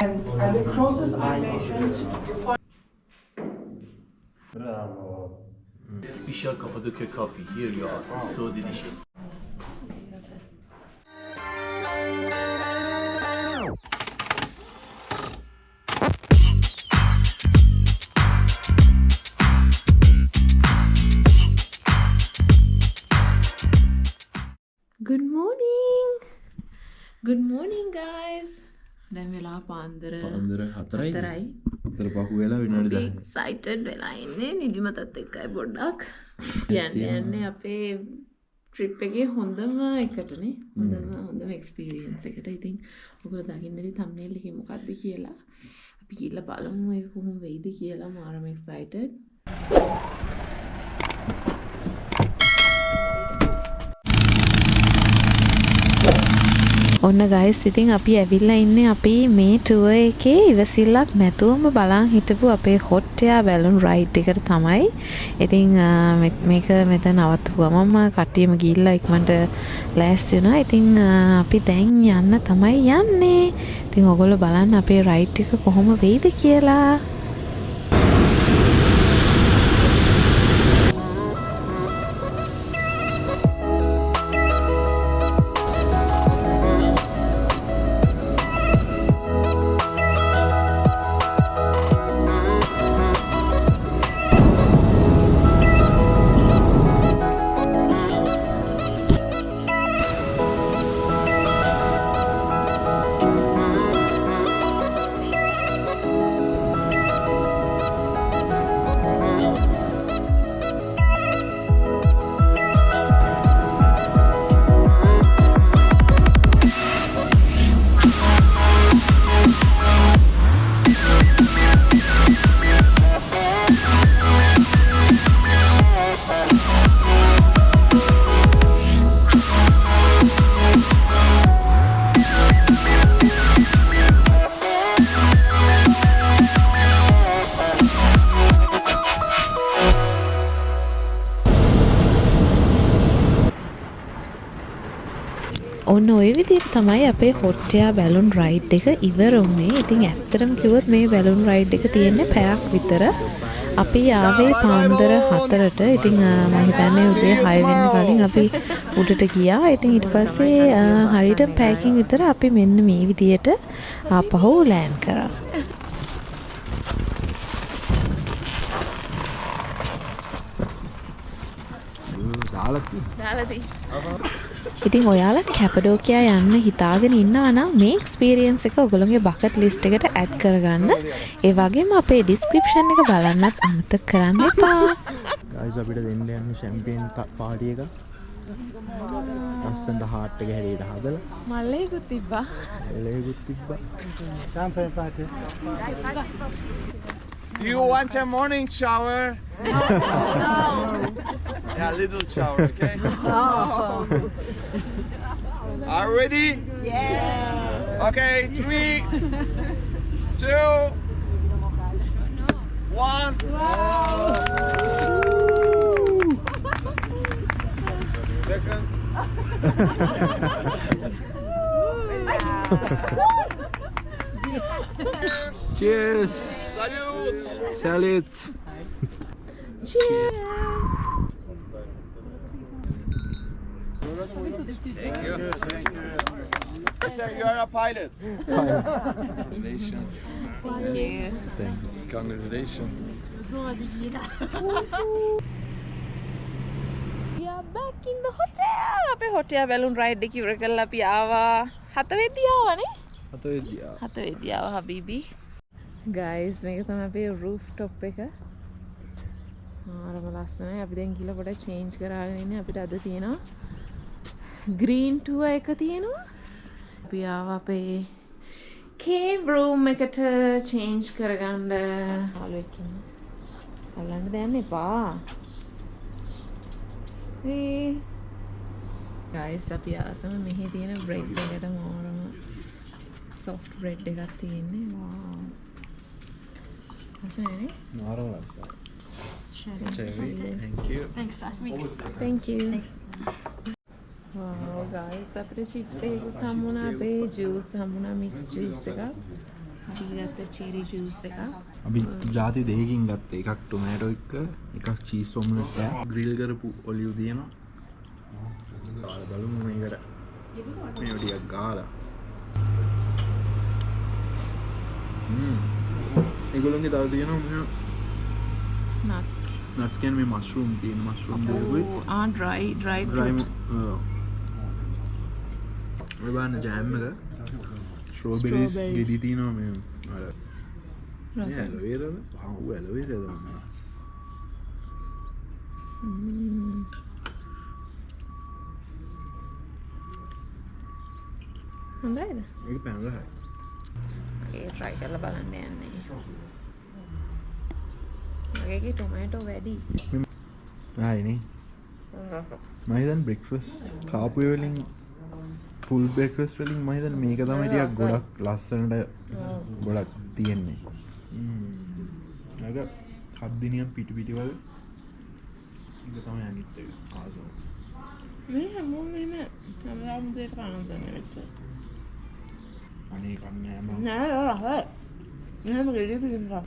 And the closest patient you find. Bravo. Special Cappadocia coffee. Here you are. It's so delicious. Good morning. Good morning guys. දැන් වෙලා පාන්දර 4යි. අතර පහු වෙලා විනාඩි 10. excited වෙලා ඉන්නේ නිදිමතත් එක්කයි පොඩ්ඩක්. යන්නේ අපේ trip එකේ හොඳම එකටනේ. හොඳම experience එකට. ඉතින් ඔයගොල්ලෝ දකින්න ඉතින් thumbnail එකේ මොකක්ද කියලා. අපි ගිහලා බලමු ඒක කොහොම වෙයිද කියලා. මාරම excited. ඔන්න ගයිස් ඉතින් අපි ඇවිල්ලා ඉන්නේ අපි මේ ටුවර් එකේ ඉවසිල්ලක් නැතුවම බලන් හිටපු අපේ හොට් එයා බැලුන් රයිඩ් එකට තමයි. ඉතින් මේක මෙතන නවත්වපු ගමන්ම කට්ටියම ගිහිල්ලා ඉක්මනට ලෑස්ති වුණා. ඉතින් අපි දැන් යන්න තමයි යන්නේ. ඉතින් ඔයගොල්ලෝ බලන්න අපේ රයිඩ් එක කොහොම වෙයිද කියලා. ඔන්න ඔය විදිහට තමයි අපේ හොට් එයා බැලුන් රයිඩ් එක ඉවර වුණේ. ඉතින් ඇත්තටම කිව්වොත් මේ බැලුන් රයිඩ් එක තියෙන්නේ පැයක් විතර. අපි ආවේ පාන්දර 4ට. ඉතින් මම හිතන්නේ උදේ 6 වෙන්න කලින් අපි උඩට ගියා. ඉතින් ඊට පස්සේ හරියට පැයකින් විතර අපි මෙන්න මේ විදිහට ආපහු ලෑන්ඩ් කරා. දාලාදී. ඉතින් ඔයාලා කැපඩෝකියා යන්න හිතාගෙන ඉන්නවා නම් මේ එක්ස්පීරියන්ස් එක ඔයගොල්ලෝගේ බකට් ලිස්ට් එකට ඇඩ් කරගන්න. ඒ වගේම අපේ ඩිස්ක්‍රිප්ෂන් එක බලන්නත් අමතක කරන්න එපා. ගයිස් අපිට දෙන්න යන්නේ ෂැම්පියන් පාටි එක. ලස්සනට හાર્ට් එක හැරියට හදලා. මල්ලේකුත් තිබ්බා. මල්ලේකුත් තිබ්බා. ෂැම්පියන් party. Do you want a morning shower? No. Yeah, a little shower, okay? No. Are you ready? Yes. Okay, 3, 2, 1. Second. Cheers. Salute. Salute. Cheers. Thank you. Sir, you are a pilot. Congratulations. Thank you. Thanks. Congratulations. We are back in the hotel. අපේ hotel balloon ride එක ඉවර කරලා අපි ආවා. 7 වෙද්දී ආවනේ. 7 වෙද්දී ආවා හබීබි. Guys, මේක තමයි අපේ roof top එක. ආරම ලස්සනයි. අපි දැන් ගිහලා පොඩ්ඩක් change කරාගෙන ඉන්නේ. අපිට අද තියෙනවා green tour එක තියෙනවා. අපි ආවා අපේ cave room එකට change කරගන්න. ආලුවෙක් ඉන්න. අල්ලන්න දෙන්න එපා. Guys, අපි ආසම මෙහි තියෙන bread එකට මෝරම soft bread එකක් තියෙන්නේ. wow. Asani? මාරම ලස්සනයි. Cherry. Thank you. Thank you. wow guys අපිට chips එකකුත් හම්බුණා අපේ juice හම්බුණා mix juice එකක් අපි ගත්ත cherry juice එකක් අපි ජාති දෙකකින් ගත්තා එකක් ටොමැටෝ එකක් චීස් ඔම්ලට් එක ග්‍රිල් කරපු ඔලිව් දිනවා ගාලා බලමු මේකට මේ ටිකක් ගාලා ඒගොල්ලන්ගේ තව තියෙනවා nuts nuts කියන්නේ මේ mushroom තියෙන mushroom දෙකුයි dry ඔය බලන්න ජෑම් එක strawberries ගෙඩි තියෙනවා මේ අර මේ aloe vera aloe vera දාන්න හොඳයිද ඒක පැනලා හරි ඒ try කරලා බලන්න යන්නේ මගේගේ ටොමැටෝ වැඩි ආයිනේ මම හිතන්නේ බ්‍රෙක්ෆාස්ට් කාපු වලින් ෆුල් බ්‍රෙක්ෆාස්ට් වලින් මම හිතන්නේ මේක තමයි ටිකක් ගොඩක් ලස්සනට ගොඩක් තියෙන්නේ අර කද්දිනියම් පිටි වල ඒක තමයි අනිත් එක ආසම මේ හැමෝම මෙහෙම හැමදාම දෙයක් කනවා දැනෙන්න අනේ කන්නේ මම නෑ රහයි මෙහෙම ගෙඩි පිටින්නවා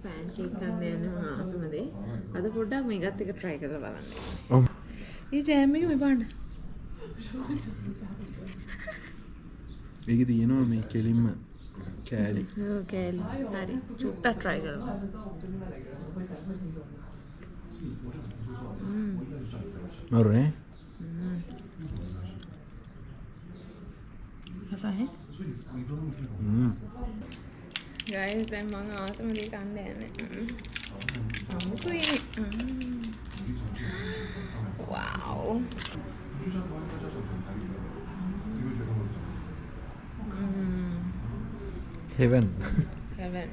pancake කන්න යන ආසමදේ අද පොඩ්ඩක් මේකත් එක try කරලා බලන්න. ඔව් මේ ජෑම් එක මේ බලන්න. මේකේ තියෙනවා මේ කෙලින්ම කෑලි ඔව් කෑලි. හරි. චුට්ටක් try කරමු. මරුනේ රසයි. guys දැන් මම ආසම දේ කන්න යන්නේ. අමුතුයි. wow. heaven heaven.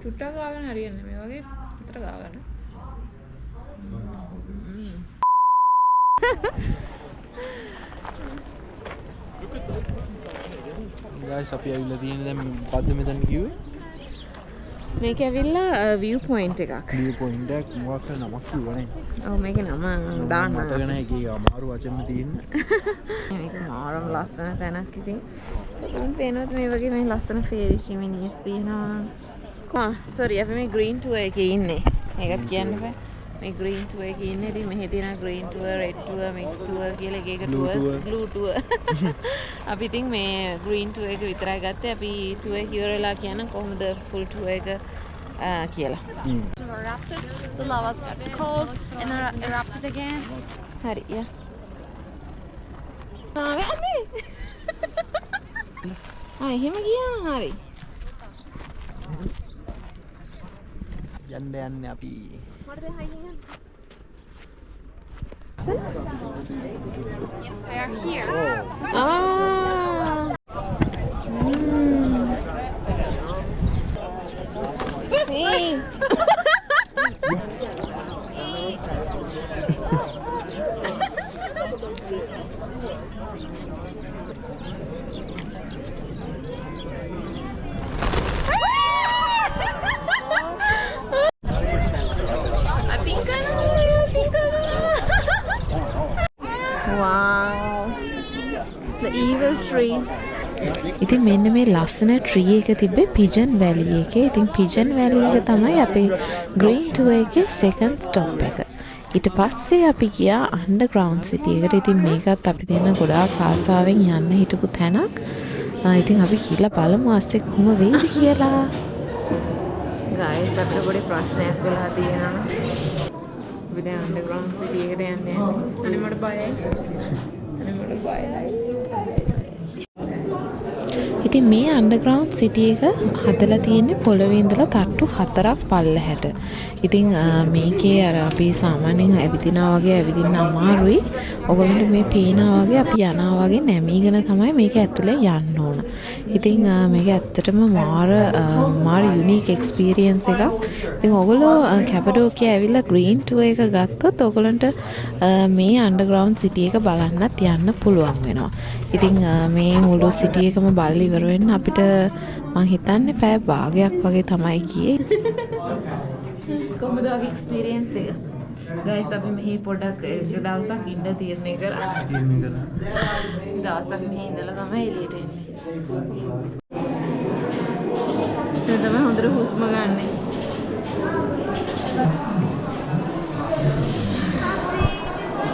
චුට්ටක් ගාගෙන හරියන්නේ මේ වගේ විතර ගාගන්න. guys අපි ඇවිල්ලා තියෙන දැන් මොකද්ද මෙතන කිව්වේ මේක ඇවිල්ලා view point එකක්. view point එක මොකක්ද නමක් කිව්වනේ ඔව් මේකේ නම දාන්න. මතක නැහැ ඒකේ අමාරු වචන තියෙන්නේ මේක මාරම ලස්සන තැනක් ඉතින්. මම පේනවත් මේ වගේ මේ ලස්සන ෆේරි චිමිනීස් තියෙනවා. sorry අපි මේ green tour එකේ ඉන්නේ. මේකත් කියන්න බෑ. මේ green tour එකේ ඉන්නේ. ඉතින් මෙහි තියෙන green tour, red tour, mix tour කියලා එක එක tours, blue tour. අපි ඉතින් මේ green tour එක විතරයි ගත්තේ. අපි tour එක ඉවරලා කියන කොහොමද full tour එක කියලා. Erupted, the lavas got cold and erupted again. හරි යා. එහෙම ගියා හරි. යන්න යන්නේ අපි Yes, they are here. Hey. Wow. The evil tree. ඉතින් මෙන්න මේ ලස්සන ට්‍රී එක තිබ්බේ පිජන් වැලි එකේ. ඉතින් පිජන් වැලි එක තමයි අපේ ග්‍රීන් ටුවර් එකේ සෙකන්ඩ් ස්ටොප් එක. ඊට පස්සේ අපි ගියා අන්ඩර්ග්‍රවුන්ඩ් සිටි එකට. ඉතින් මේකත් අපි දෙන්න ගොඩාක් ආසාවෙන් යන්න හිටපු තැනක්. ඉතින් අපි ගිහලා බලමු අස්සේ කොහොම වෙයිද කියලා. ගයිස් අපිට පොඩි ප්‍රශ්නයක් වෙලා තියෙනවා. අපි දැන් අන්ඩර්ග්‍රවුන්ඩ් සිටි එකට යන්නේ. අනේ මට බයයි. ඉතින් මේ අන්ඩර්ග්‍රවුන්ඩ් සිටි එක හදලා තියෙන්නේ පොළවේ ඉඳලා තට්ටු 4ක් පල්ලහැට. ඉතින් මේකේ අර අපි සාමාන්‍යයෙන් ඇවිදිනා වගේ ඇවිදින්න අමාරුයි. ඔයගොල්ලන්ට මේ පේනා වගේ අපි යනවා වගේ නැමීගෙන තමයි මේක ඇතුලේ යන්න ඕන. ඉතින් මේක ඇත්තටම මාර යුනික් එක්ස්පීරියන්ස් එකක්. ඉතින් ඔයගොල්ලෝ කැපඩෝකියා ඇවිල්ලා ග්‍රීන් ටුවර් එක ගත්තොත් ඔයගොල්ලන්ට මේ අන්ඩර්ග්‍රවුන්ඩ් සිටි එක බලන්නත් යන්න පුළුවන් වෙනවා. ඉතින් මේ මුළු සිටි එකම බලලා ඉවර වෙන්න අපිට මං හිතන්නේ පැය භාගයක් වගේ තමයි ගියේ. කොහොමද වගේ එක්ස්පීරියන්ස් එක? ගයිස් අපි මෙහි පොඩක් දවසක් ඉන්න තීරණය කරා. දවසක් මෙහි ඉඳලා තමයි එළියට එන්නේ. දැන් තමයි හොඳට හුස්ම ගන්නෙ.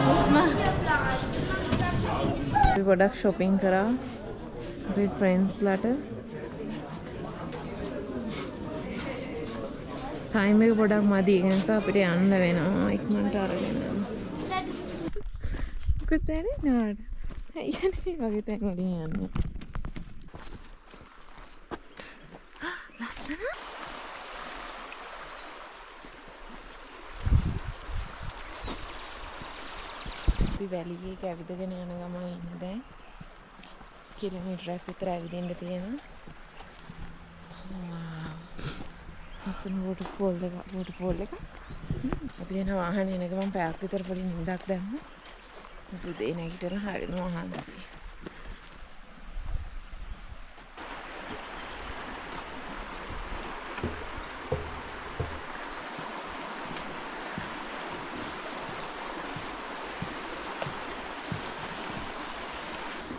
හුස්ම. අපි පොඩක් shopping කරා. අපේ friends ලට. ටයිම් එක පොඩක් මදි. ඒ නිසා අපිට යන්න වෙනවා ඉක්මනට අරගෙන. මොකද දැනෙන්නවද? යන්නේ වගේ තැන් වලින් යන්නේ. ලස්සන. අපි වැලියක ඇවිදගෙන යන ගමන් ඉන්නේ දැන්. කිලෝමීටරයක් විතර ඇවිදින්න තියෙනවා. ලස්සන වෝටර්ෆෝල් එක. අපි යන වාහනේ එන ගමන් පැයක් විතර පොඩි නිින්දක් දැම්ම. උදේ නැගිටලා හරියනවා මහන්සි.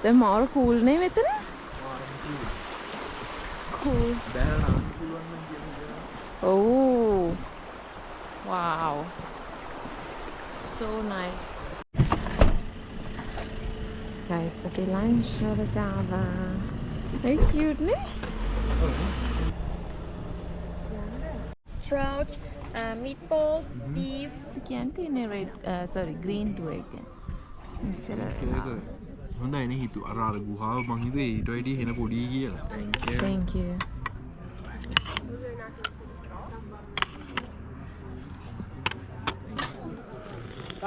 දැන් මාර කූල් නේ මෙතන? Cool. Oh. Wow. So nice. Guys, අපි lunch වලට ආවා. Very cute නේ? Trout, meatball, beef. කියන්නේ red green to egg. හොඳයි නේ හිතු අර ගුහාව මං හිතුවේ ඊට වැඩිය හෙන පොඩි කියලා. Thank you.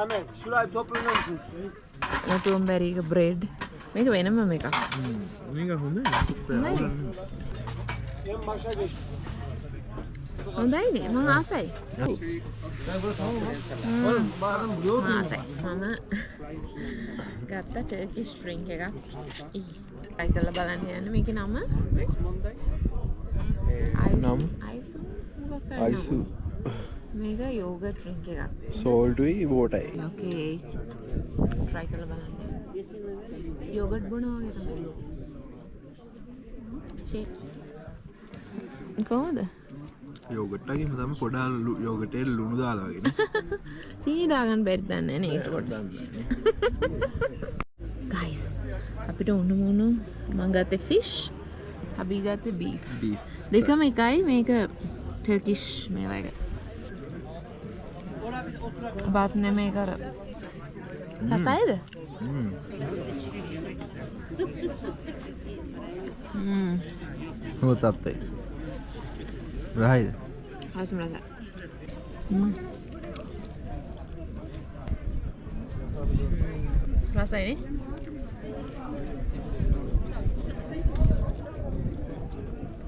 Ahmet, şurayı toplanır mısınız? Strawberry bread. මේක වෙනම එකක්. මේක හොඳයි. En başa geçtim. හොඳයිනේ මම ආසයි. ආසයි. මම ගත්ත ටර්කිෂ් ඩ්‍රින්ක් එකක්. try කරලා බලන්න යන්න. මේකේ නම අයිසු. මේක යෝගට් ඩ්‍රින්ක් එකක්. සෝල්ටුයි වෝටයි. ඕකේ. try කරලා බලන්න. යෝගට් බොනවා වගේ තමයි. ෂේප්. කොහොමද? යෝගට් එකේ මම පොඩා යෝගටේ ලුණු දාලා වගේ නේ. සීනි දාගන්න බැරි දන්නේ නේ ඒක පොඩ්ඩක්. guys අපිට උණු මුණු මම ගත්තේ fish අපි ගත්තේ beef. දෙකම එකයි මේක turkish මේවා එක. බත් නෙමෙයි කර. රසයිද? හොතත් ඒ. රහයිද? හස්ම රසයි. රසයිනේ?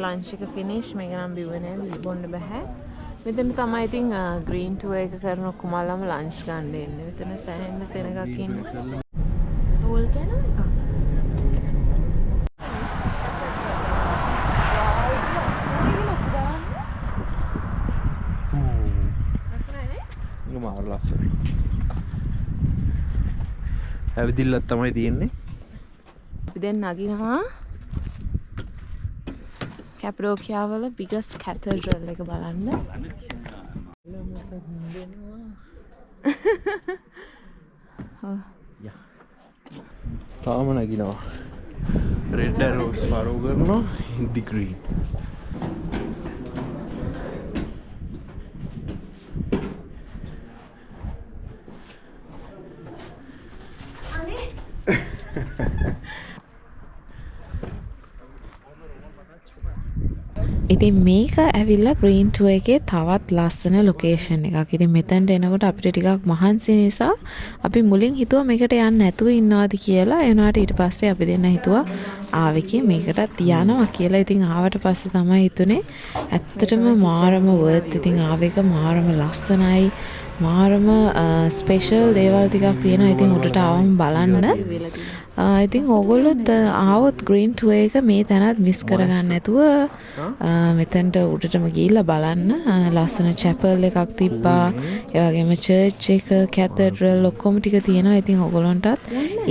ලන්ච් එක ෆිනිෂ් මේක නම් බිව්වේ නෑ බොන්න බෑ. මෙතන තමයි ඉතින් ග්‍රීන් ටුවර් එක කරන කුමල්ලම ලන්ච් ගන්න එන්නේ. මෙතන සෑහෙන සෙනගක් ඉන්නේ. රෝල් කනවා එකක්. මාර ලස්සනයි. ඇවිදිල්ලක් තමයි තියෙන්නේ. අපි දැන් නගිනවා කැප්ඩෝකියා වල biggest cathedral එක බලන්න. තාම නගිනවා. රෙඩ් ඇරෝස් ෆලෝ කරනවා in the green. ඉතින් මේක ඇවිල්ලා ග්‍රීන් ටුවර් එකේ තවත් ලස්සන ලොකේෂන් එකක්. ඉතින් මෙතනට එනකොට අපිට ටිකක් මහන්සි නිසා අපි මුලින් හිතුවා මේකට යන්න නැතුව ඉන්නවාද කියලා. ඒ වුණාට ඊට පස්සේ අපි දෙන්න හිතුවා ආවෙකේ මේකටත් යනවා කියලා. ඉතින් ආවට පස්සේ තමයි හිතුනේ ඇත්තටම මාරම වර්ත්. ඉතින් ආවෙක මාරම ලස්සනයි. මාරම ස්පෙෂල් දේවල් ටිකක් තියෙනවා. ඉතින් උඩට ආවම බලන්න ඉතින් ඕගොල්ලොත් ආවොත් ග්‍රීන් ටුවර් එක මේ තැනත් මිස් කරගන්න නැතුව මෙතනට උඩටම ගිහිල්ලා බලන්න. ලස්සන චැපල් එකක් තිබ්බා. ඒ වගේම චර්ච් එක, කැතඩ්‍රල් ඔක්කොම ටික තියෙනවා. ඉතින් ඕගොල්ලන්ටත්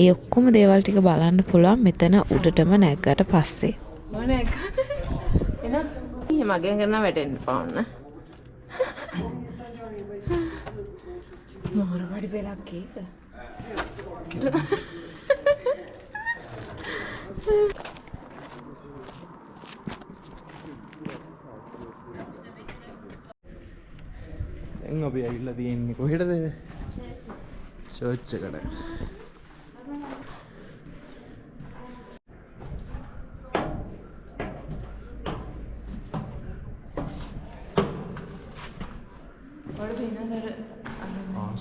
ඒ ඔක්කොම දේවල් ටික බලන්න පුළුවන් මෙතන උඩටම නැග්ගට පස්සේ. මොනේ එන මගෙන් කරන වැටෙන්න පාන්න. මොහොර වඩි වෙලක් ඒක. දැන් අපි ඇවිල්ලා තියෙන්නේ කොහෙටද? චර්ච් එකට.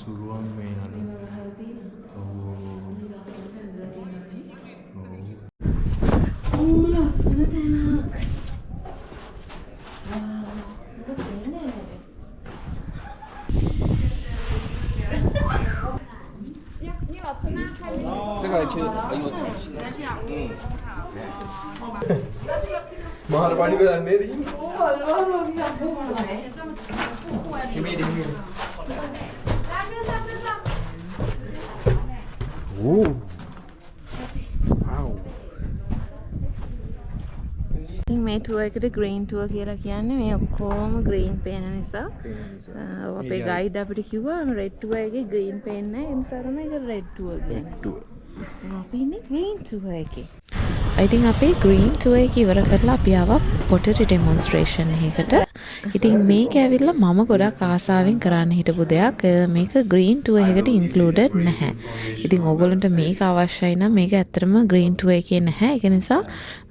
සුරුවන් මේ නඩු. मार पानी में डालने दी Oh. Wow. මේ ටුවර් එකට ග්‍රීන් ටුවර් කියලා කියන්නේ මේ ඔක්කොම ග්‍රීන් පේන නිසා. අපේ ගයිඩ් අපිට කිව්වා රෙඩ් ටුවර් එකේ ග්‍රීන් පේන්නේ නැහැ. ඒ නිසා තමයි ඒක රෙඩ් ටුවර් කියන්නේ. අපි ඉන්නේ ග්‍රීන් ටුවර් එකේ. ඉතින් අපේ ග්‍රීන් ටුවර් එක ඉවර කරලා අපි ආවා පොටරි ඩෙමොන්ස්ට්‍රේෂන් එකකට. ඉතින් මේක ඇවිල්ලා මම ගොඩක් ආසාවෙන් කරන්න හිටපු දෙයක්. මේක ග්‍රීන් ටුවර් එකට ඉන්ක්ලූඩඩ් නැහැ. ඉතින් ඕගොල්ලන්ට මේක අවශ්‍යයි නම් මේක ඇත්තටම ග්‍රීන් ටුවර් එකේ නැහැ. ඒක නිසා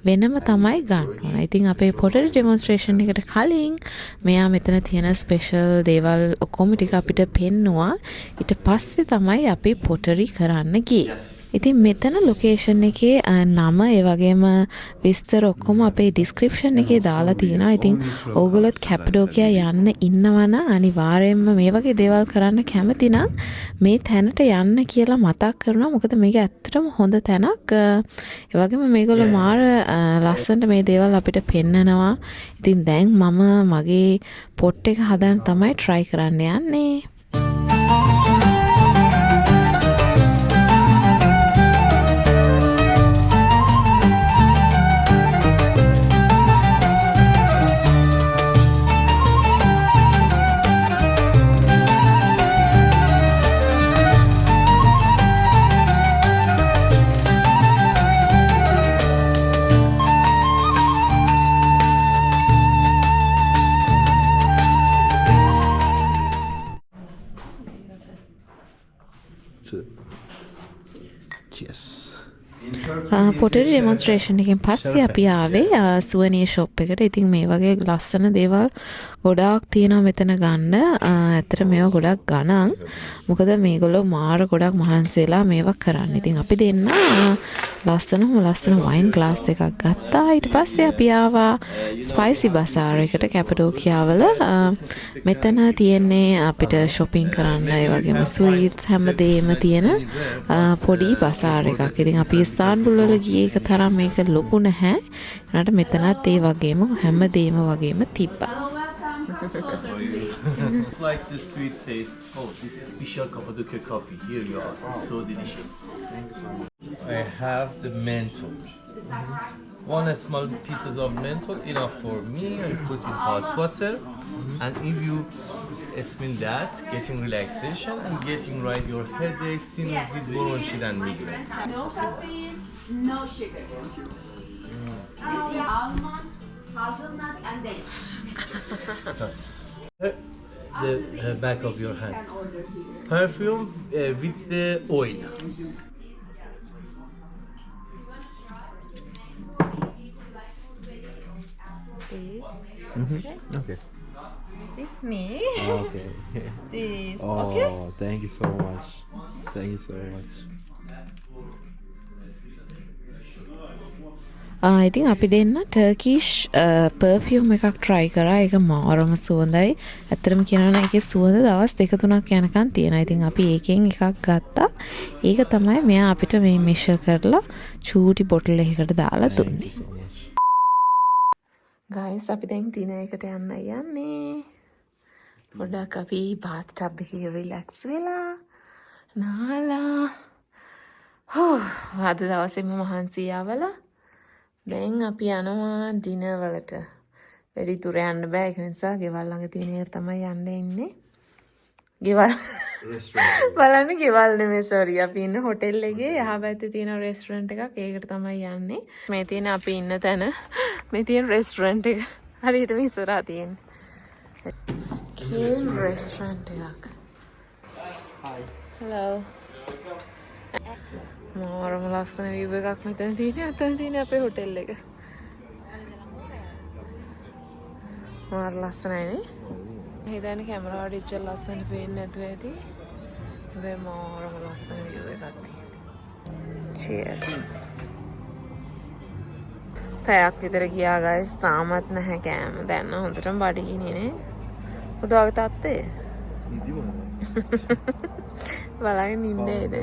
වෙනම තමයි ගන්න ඕන. ඉතින් අපේ පොටරි ඩෙමොන්ස්ට්‍රේෂන් එකට කලින් මෙයා මෙතන තියෙන ස්පෙෂල් දේවල් ඔක්කොම ටික අපිට පෙන්නුවා. ඊට පස්සේ තමයි අපි පොටරි කරන්න ගියේ. ඉතින් මෙතන ලොකේෂන් එකේ නම ඒ වගේම විස්තර ඔක්කොම අපේ ඩිස්ක්‍රිප්ෂන් එකේ දාලා තියෙනවා. ඉතින් ඕගොල්ලොත් කැප්පඩෝකියා යන්න ඉන්නවනම් අනිවාර්යයෙන්ම මේ වගේ දේවල් කරන්න කැමති නම් මේ තැනට යන්න කියලා මතක් කරනවා. මොකද මේක ඇත්තටම හොඳ තැනක්. ඒ වගේම මේගොල්ලෝ මාර ලස්සනට මේ දේවල් අපිට පෙන්නනවා. ඉතින් දැන් මම මගේ පොට් එක හදන්න තමයි try කරන්න යන්නේ. පොටරි ඩෙමොන්ස්ට්‍රේෂන් එකෙන් පස්සේ අපි ආවේ සුවනීර් ෂොප් එකට. ඉතින් මේ වගේ ලස්සන දේවල් ගොඩාක් තියෙනවා මෙතන ගන්න. ඇත්තට මේවා ගොඩක් ගණන්. මොකද මේගොල්ලෝ මාර ගොඩක් මහන්සි වෙලා මේවා කරන්න. ඉතින් අපි දෙන්න ලස්සන වයින් ග්ලාස් දෙකක් ගත්තා. ඊට පස්සේ අපි ආවා ස්පයිසි බසාර් එකට කැපඩෝකියාවල. මෙතන තියෙන්නේ අපිට shopping කරන්න ඒ වගේම ස්වීට්ස් හැමදේම තියෙන පොඩි බසාර් එකක්. ඉතින් අපි ඉස්තාන්බුල් වල ගියේ එක තරම් මේක ලොකු නැහැ. ඒනට මෙතනත් ඒ වගේම හැමදේම වගේම තිබ්බා. It's like the sweet taste. Oh, this is special Cappadocia coffee. Here you are. It's so delicious. I have the menthol. One small pieces of menthol enough for me. I put in hot water, and if you smell that, getting relaxation and getting right your headache, symptoms with bronchitis and migraine. No caffeine, no sugar. This is almond, hazelnut, and dates. The back of your hand. Perfume with the oil. Okay. This me. Okay. This. Oh, thank you so much. Thank you so much. ඉතින් අපි දෙන්න Turkish perfume එකක් try කරා. ඒක මාරම සුවඳයි. ඇත්තටම කියනවා නම් ඒකේ සුවඳ දවස් 2-3ක් යනකම් තියෙනවා. ඉතින් අපි ඒකෙන් එකක් ගත්තා. ඒක තමයි මෙයා අපිට මේ measure කරලා චූටි බොටල් එකකට දාලා දුන්නේ. guys අපි දැන් dinner එකට යන්නේ. පොඩ්ඩක් අපි bath tub එකේ relax වෙලා නාලා අද දවසේම මහන්සි ආවලා දැන් අපි යනවා ඩිනර් වලට. වැඩි දුර යන්න බෑ ඒක නිසා ගෙවල් ළඟ තියෙන එක තමයි යන්න ඉන්නේ. ගෙවල් බලන්න ගෙවල් නෙමෙයි sorry අපි ඉන්න හොටෙල් එකේ යහපැත්තේ තියෙන රෙස්ටුරන්ට් එකක් ඒකට තමයි යන්නේ. මේ තියෙන අපි ඉන්න තැන මේ තියෙන රෙස්ටුරන්ට් එක හරියටම ඉස්සරහා තියෙන්නේ. කේම් රෙස්ටුරන්ට් එකක්. hello මාරම ලස්සන view එකක් මෙතන තියෙන්නේ. අතන තියෙන්නේ අපේ හොටෙල් එක. මාර ලස්සනයි නේ. හිතන්නේ කැමරාවට ඉච්ච ලස්සන පේන්නේ නැතුව ඇති. මේ මාරම ලස්සන view එකක් තියෙන්නේ. cheers. පැයක් විතර ගියා guys. තාමත් නැහැ කෑම. දැන් නම් හොඳටම බඩගිනිනේ නේ. උදවගේ තාත්තේ. බලන්න ඉන්නේ නේද?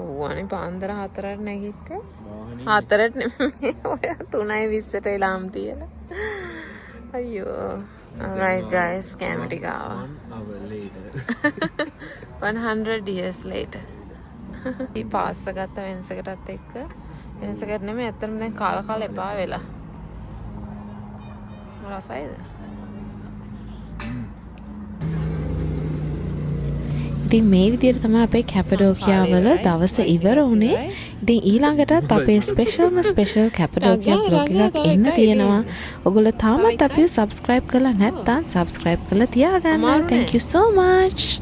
ඕවනේ පාන්දර 4ට නැගිට්ටේ. 4ට නෙමෙයි ඔය 3:20ට එලාම් තියලා. අයියෝ. alright guys කැම ටික ආවා. 100 years later. ඊ පාස් ගත්ත වෙනසකටත් එක්ක වෙනසකට නෙමෙයි ඇත්තටම දැන් කාලා එපා වෙලා. රසයිද? ඉතින් මේ විදිහට තමයි අපේ කැපඩෝකියා වල දවස ඉවර වුණේ. ඉතින් ඊළඟටත් අපේ ස්පෙෂල් කැපඩෝකියා බ්ලොග් එකක් එන්න තියෙනවා. ඔයගොල්ලෝ තාමත් අපිව subscribe කරලා නැත්නම් subscribe කරලා තියාගන්න. Thank you so much.